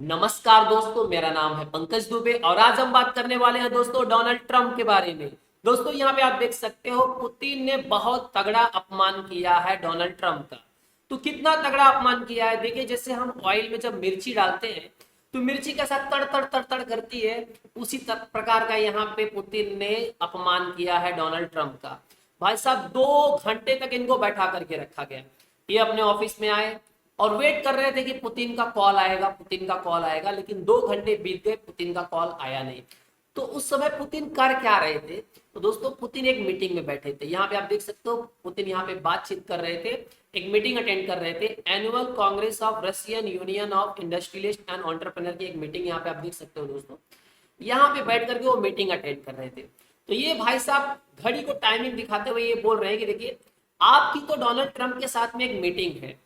नमस्कार दोस्तों, मेरा नाम है पंकज दुबे और आज हम बात करने वाले हैं दोस्तों डोनाल्ड ट्रंप के बारे में। दोस्तों यहाँ पे आप देख सकते हो पुतिन ने बहुत तगड़ा अपमान किया है डोनाल्ड ट्रंप का। तो कितना तगड़ा अपमान किया है देखिए, जैसे हम ऑयल में जब मिर्ची डालते हैं तो मिर्ची कैसा तड़ तड़ तड़ तड़ करती है, उसी प्रकार का यहाँ पे पुतिन ने अपमान किया है डोनाल्ड ट्रंप का। भाई साहब 2 घंटे तक इनको बैठा करके रखा गया। ये अपने ऑफिस में आए और वेट कर रहे थे कि पुतिन का कॉल आएगा, पुतिन का कॉल आएगा, लेकिन 2 घंटे बीत गए, पुतिन का कॉल आया नहीं। तो उस समय पुतिन कर क्या रहे थे? तो दोस्तों पुतिन एक मीटिंग में बैठे थे। यहाँ पे आप देख सकते हो पुतिन यहाँ पे बातचीत कर रहे थे, एक मीटिंग अटेंड कर रहे थे। Annual Congress of Russian union of industrialist and entrepreneur की एक मीटिंग यहाँ पे आप देख सकते हो दोस्तों। यहाँ पे बैठ करके वो मीटिंग अटेंड कर रहे थे। तो ये भाई साहब घड़ी को टाइमिंग दिखाते हुए ये बोल रहे हैं कि देखिए, आपकी तो डोनाल्ड ट्रंप के साथ में एक मीटिंग है,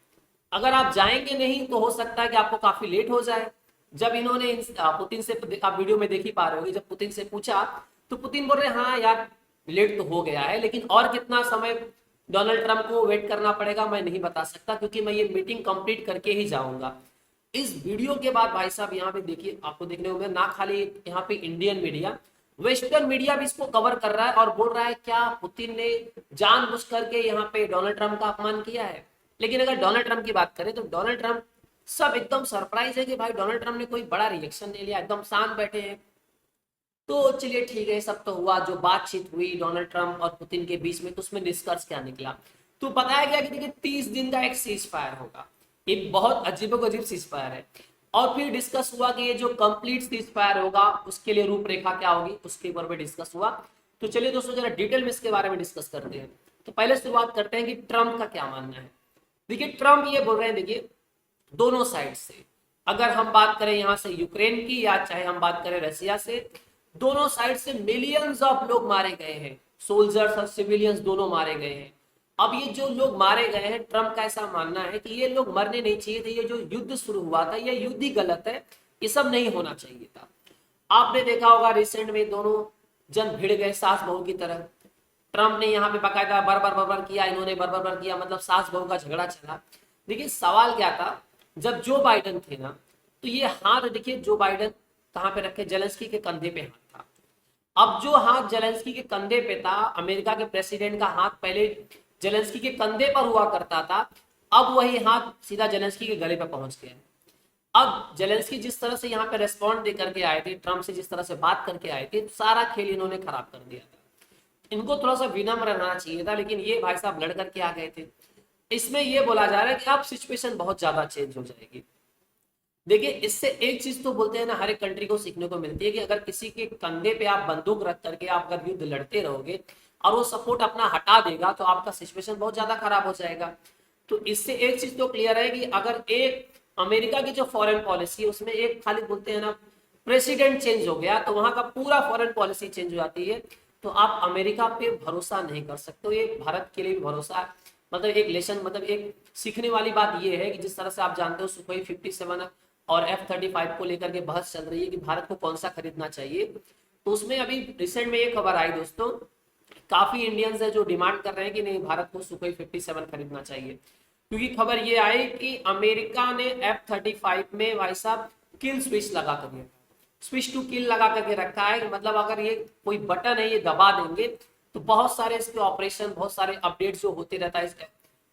अगर आप जाएंगे नहीं तो हो सकता है कि आपको काफी लेट हो जाए। जब इन्होंने पुतिन से, आप वीडियो में देख ही पा रहे होगे, जब पुतिन से पूछा तो पुतिन बोल रहे हाँ यार लेट तो हो गया है, लेकिन और कितना समय डोनाल्ड ट्रंप को वेट करना पड़ेगा मैं नहीं बता सकता, क्योंकि मैं ये मीटिंग कंप्लीट करके ही जाऊंगा। इस वीडियो के बाद भाई साहब यहाँ पे देखिए, आपको देखने को मिला ना खाली यहाँ पे इंडियन मीडिया, वेस्टर्न मीडिया भी इसको कवर कर रहा है और बोल रहा है क्या पुतिन ने जानबूझ करके यहाँ पे डोनाल्ड ट्रंप का अपमान किया है। लेकिन अगर डोनाल्ड ट्रंप की बात करें तो डोनाल्ड ट्रंप, सब एकदम सरप्राइज है कि भाई डोनाल्ड ट्रंप ने कोई बड़ा रिएक्शन नहीं लिया, एकदम शांत बैठे हैं। तो चलिए ठीक है, सब तो हुआ। जो बातचीत हुई डोनाल्ड ट्रंप और पुतिन के बीच में, तो उसमें निष्कर्ष क्या निकला? तो बताया गया कि देखिए 30 दिन का एक सीज फायर होगा। ये बहुत अजीबोगरीब सीज फायर है। और फिर डिस्कस हुआ कि ये जो कंप्लीट सीज फायर होगा उसके लिए रूपरेखा क्या होगी, उसके ऊपर भी डिस्कस हुआ। तो चलिए दोस्तों जरा डिटेल में इसके बारे में डिस्कस करते हैं। तो पहले शुरुआत करते हैं कि ट्रंप का क्या मानना है। देखिए ट्रंप ये बोल रहे हैं, देखिए दोनों साइड से, अगर हम बात करें यहां से यूक्रेन की या चाहे हम बात करें रसिया से, दोनों साइड से मिलियंस ऑफ लोग मारे गए हैं, सोल्जर्स और सिविलियंस दोनों मारे गए हैं। अब ये जो लोग मारे गए हैं, ट्रंप का ऐसा मानना है कि ये लोग मरने नहीं चाहिए थे, ये जो युद्ध शुरू हुआ था ये युद्ध ही गलत है, ये सब नहीं होना चाहिए था। आपने देखा होगा रिसेंट में दोनों जन भिड़ गए सास बहू की तरह। ट्रंप ने यहाँ पे बकायदा बरबर बरबर किया, इन्होंने बरबर बरबर किया, मतलब सास बहू का झगड़ा चला। देखिए सवाल क्या था, जब जो बाइडन थे ना, तो ये हाथ देखिए जो बाइडन कहाँ पे रखे, जेलेंस्की के कंधे पे हाथ था। अब जो हाथ जेलेंस्की के कंधे पे था, अमेरिका के प्रेसिडेंट का हाथ पहले जेलेंस्की के कंधे पर हुआ करता था, अब वही हाथ सीधा जेलेंस्की के गले पे पहुंच गया। अब जेलेंस्की जिस तरह से यहाँ पे रेस्पॉन्ड दे करके आए थे, ट्रंप से जिस तरह से बात करके आए थे, सारा खेल इन्होंने खराब कर दिया था। इनको थोड़ा सा विनम्र रहना चाहिए था, लेकिन ये भाई साहब लड़ करके आ गए थे। इसमें ये बोला जा रहा है कि अब सिचुएशन बहुत ज्यादा चेंज हो जाएगी। देखिए इससे एक चीज तो बोलते हैं ना, हर एक कंट्री को सीखने को मिलती है कि अगर किसी के कंधे पे आप बंदूक रख करके आप अगर युद्ध लड़ते रहोगे और वो सपोर्ट अपना हटा देगा तो आपका सिचुएशन बहुत ज्यादा खराब हो जाएगा। तो इससे एक चीज तो क्लियर है कि अगर एक अमेरिका की जो फॉरेन पॉलिसी है उसमें एक खाली बोलते हैं ना प्रेसिडेंट चेंज हो गया तो वहां का पूरा फॉरेन पॉलिसी चेंज हो जाती है। तो आप अमेरिका पे भरोसा नहीं कर सकते हो, ये भारत के लिए भी भरोसा, मतलब एक लेसन, मतलब एक सीखने वाली बात ये है कि जिस तरह से आप जानते हो सुखोई 57 और F-35 को लेकर के बहस चल रही है कि भारत को कौन सा खरीदना चाहिए। तो उसमें अभी रिसेंट में ये खबर आई दोस्तों, काफी इंडियंस है जो डिमांड कर रहे हैं कि नहीं भारत को सुखोई 57 खरीदना चाहिए, क्योंकि खबर ये आई कि अमेरिका ने F-35 में भाई साहब किल स्विच लगा कर दिया, स्विच टू किल लगा करके रखा है। मतलब अगर ये कोई बटन है ये दबा देंगे तो बहुत सारे इसके ऑपरेशन, बहुत सारे अपडेट जो होते रहता है इस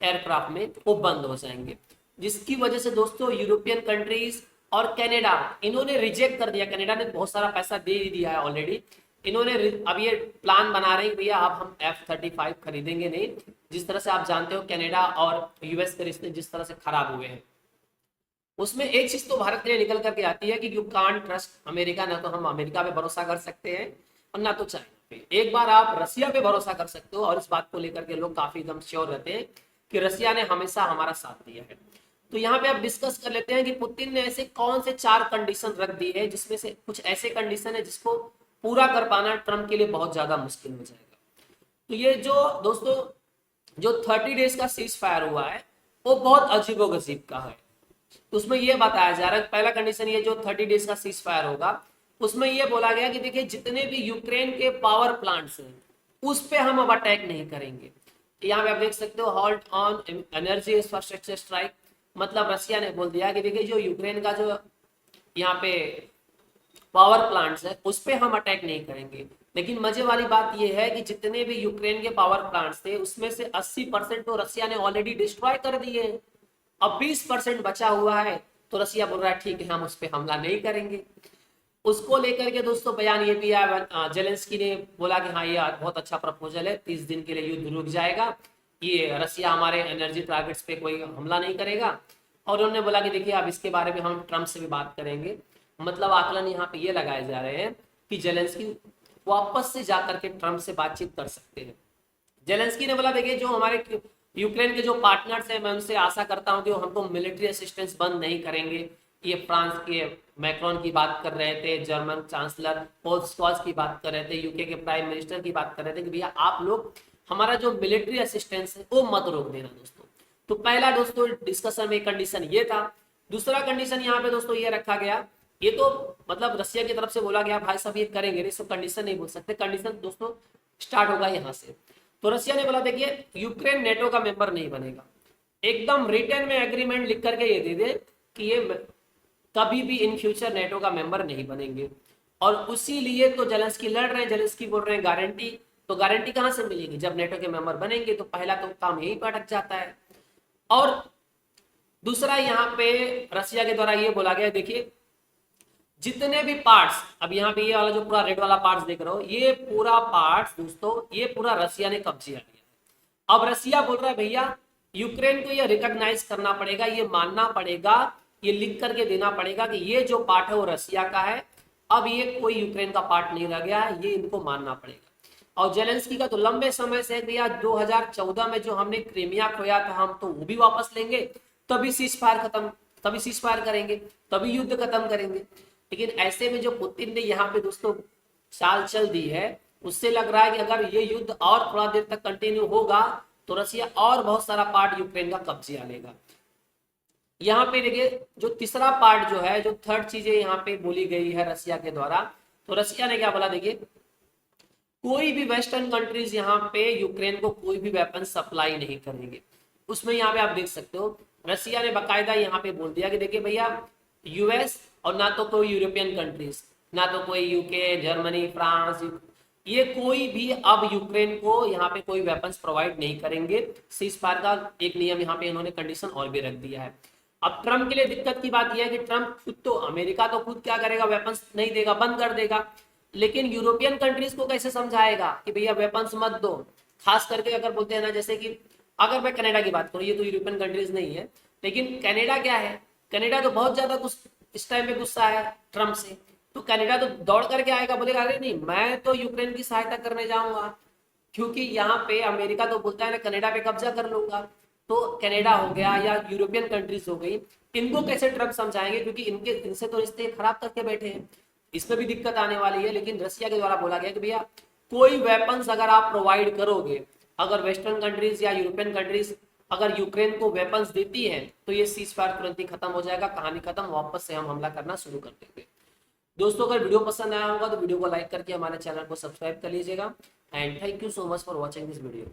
एयरक्राफ्ट में वो बंद हो जाएंगे, जिसकी वजह से दोस्तों यूरोपियन कंट्रीज और कनाडा इन्होंने रिजेक्ट कर दिया। कनाडा ने बहुत सारा पैसा दे दिया है ऑलरेडी। इन्होंने अब ये प्लान बना रहे हैं भैया अब हम F-35 खरीदेंगे नहीं। जिस तरह से आप जानते हो कनाडा और यूएस के रिश्ते जिस तरह से खराब हुए हैं, उसमें एक चीज तो भारत के लिए निकल करके आती है कि यू कांट ट्रस्ट अमेरिका। ना तो हम अमेरिका पे भरोसा कर सकते हैं और ना तो चाइना पे। एक बार आप रसिया पे भरोसा कर सकते हो, और इस बात को लेकर के लोग काफी एकदम श्योर रहते हैं कि रसिया ने हमेशा हमारा साथ दिया है। तो यहाँ पे आप डिस्कस कर लेते हैं कि पुतिन ने ऐसे कौन से 4 कंडीशन रख दी है, जिसमें से कुछ ऐसे कंडीशन है जिसको पूरा कर पाना ट्रंप के लिए बहुत ज्यादा मुश्किल हो जाएगा। तो ये जो दोस्तों जो 30 डेज का सीज फायर हुआ है वो बहुत अजीबोगरीब का है। तो उसमें यह बताया जा रहा है, पहला कंडीशन ये जो 30 डेज का सीज फायर होगा उसमें यह बोला गया कि देखिए जितने भी यूक्रेन के पावर प्लांट्स हैं उस पे हम अब अटैक नहीं करेंगे। यहाँ पे आप देख सकते हो halt on energy infrastructure strike, मतलब रसिया ने बोल दिया कि देखिए जो यूक्रेन का जो यहाँ पे पावर प्लांट्स है उस पे हम अटैक नहीं करेंगे। लेकिन मजे वाली बात यह है कि जितने भी यूक्रेन के पावर प्लांट्स थे उसमें से 80% तो रसिया ने ऑलरेडी डिस्ट्रॉय कर दिए। अब 20% बचा हुआ है, तो रसिया बोल रहा है ठीक है हम उस पर हमला नहीं करेंगे। उसको लेकर के दोस्तों बयान ये भी आया, जेलेंस्की ने बोला कि हाँ ये बहुत अच्छा प्रपोजल है, 30 दिन के लिए युद्ध रुक जाएगा, ये रसिया हमारे एनर्जी टारगेट्स पे कोई हमला नहीं करेगा। और उन्होंने बोला कि देखिए अब इसके बारे में हम ट्रम्प से भी बात करेंगे। मतलब आकलन यहाँ पे ये लगाए जा रहे हैं कि जेलेंस्की वापस से जाकर के ट्रम्प से बातचीत कर सकते हैं। जेलेंस्की ने बोला देखिए जो हमारे यूक्रेन के जो पार्टनर्स हैं मैं उनसे आशा करता हूं कि वो हमको मिलिट्री असिस्टेंस बंद नहीं करेंगे। ये फ्रांस के मैक्रोन की बात कर रहे थे, जर्मन चांसलर पोल स्कॉल्स की बात कर रहे थे, यूके के प्राइम मिनिस्टर की बात कर रहे थे कि भैया आप लोग हमारा जो मिलिट्री असिस्टेंस है वो मत रोक देना दोस्तों। तो पहला दोस्तों डिस्कशन में कंडीशन ये था। दूसरा कंडीशन यहाँ पे दोस्तों ये रखा गया, ये तो मतलब रसिया की तरफ से बोला गया भाई साहब ये करेंगे, नहीं सब कंडीशन नहीं बोल सकते। कंडीशन दोस्तों स्टार्ट होगा यहाँ से। तो रसिया ने बोला देखिए यूक्रेन नेटो का मेंबर नहीं बनेगा, एकदम रिटर्न में एग्रीमेंट लिख करके ये दे दे कि ये कभी भी इन फ्यूचर नेटो का मेंबर नहीं बनेंगे। और उसी लिए तो जेलेंस्की लड़ रहे हैं, जेलेंस्की बोल रहे हैं गारंटी। तो गारंटी कहां से मिलेगी, जब नेटो के मेंबर बनेंगे तो पहला तो काम यही पर अटक जाता है। और दूसरा यहाँ पे रसिया के द्वारा ये बोला गया देखिए जितने भी पार्ट्स, अब यहाँ पे ये वाला जो पूरा रेड वाला पार्ट्स देख रहे हो ये पूरा पार्ट्स दोस्तों ये पूरा रसिया ने कब्जा लिया है। अब रसिया बोल रहा है भैया यूक्रेन को ये रिकॉग्नाइज करना पड़ेगा, ये मानना पड़ेगा, ये लिख करके देना पड़ेगा कि ये जो पार्ट है वो रसिया का है, अब ये कोई यूक्रेन का पार्ट नहीं रह गया है, ये इनको मानना पड़ेगा। और जेलेंस्की का तो लंबे समय से भैया 2014 में जो हमने क्रीमिया खोया था हम तो वो भी वापस लेंगे, तभी सीज फायर खत्म, तभी सीज फायर करेंगे, तभी युद्ध खत्म करेंगे। लेकिन ऐसे में जो पुतिन ने यहाँ पे दोस्तों चाल चल दी है उससे लग रहा है कि अगर ये युद्ध और थोड़ा देर तक कंटिन्यू होगा तो रसिया और बहुत सारा पार्ट यूक्रेन का कब्जे लेगा। यहाँ पे देखिए जो तीसरा पार्ट जो है, जो थर्ड चीजें यहाँ पे बोली गई है रसिया के द्वारा, तो रसिया ने क्या बोला देखिए कोई भी वेस्टर्न कंट्रीज यहाँ पे यूक्रेन को कोई भी वेपन सप्लाई नहीं करेंगे। उसमें यहाँ पे आप देख सकते हो रसिया ने बकायदा यहाँ पे बोल दिया कि देखिए भैया यूएस और ना तो कोई यूरोपियन कंट्रीज, ना तो कोई यूके, जर्मनी, फ्रांस, ये कोई भी अब यूक्रेन को यहाँ पे कोई वेपन्स प्रोवाइड नहीं करेंगे। सीज फायर का एक नियम यहाँ पे इन्होंने कंडीशन और भी रख दिया है। अब ट्रम्प के लिए दिक्कत की बात यह है कि ट्रम्प खुद तो अमेरिका तो खुद क्या करेगा, वेपन्स नहीं देगा, बंद कर देगा। लेकिन यूरोपियन कंट्रीज को कैसे समझाएगा कि भैया वेपन्स मत दो। खास करके अगर बोलते हैं ना जैसे कि अगर मैं कनाडा की बात करूँ, ये तो यूरोपियन कंट्रीज नहीं है, लेकिन कनाडा क्या है, कनाडा तो बहुत ज्यादा इस टाइम पे गुस्सा है ट्रम्प से। तो कनाडा तो दौड़ करके आएगा, बोलेगा अरे नहीं मैं तो यूक्रेन की सहायता करने जाऊंगा, क्योंकि यहाँ पे अमेरिका तो बोलता है ना कनाडा पे कब्जा कर लूंगा। तो कनाडा हो गया या यूरोपियन कंट्रीज हो गई, इनको कैसे ट्रम्प समझाएंगे, क्योंकि इनसे तो रिश्ते खराब करके बैठे हैं, इसमें भी दिक्कत आने वाली है। लेकिन रसिया के द्वारा बोला गया कि भैया कोई वेपन्स अगर आप प्रोवाइड करोगे, अगर वेस्टर्न कंट्रीज या यूरोपियन कंट्रीज अगर यूक्रेन को वेपन्स देती है तो ये सीज फायर तुरंत ही खत्म हो जाएगा, कहानी खत्म, वापस से हम हमला करना शुरू कर देंगे। दोस्तों अगर वीडियो पसंद आया होगा तो वीडियो को लाइक करके हमारे चैनल को सब्सक्राइब कर लीजिएगा and thank you so much for watching this video.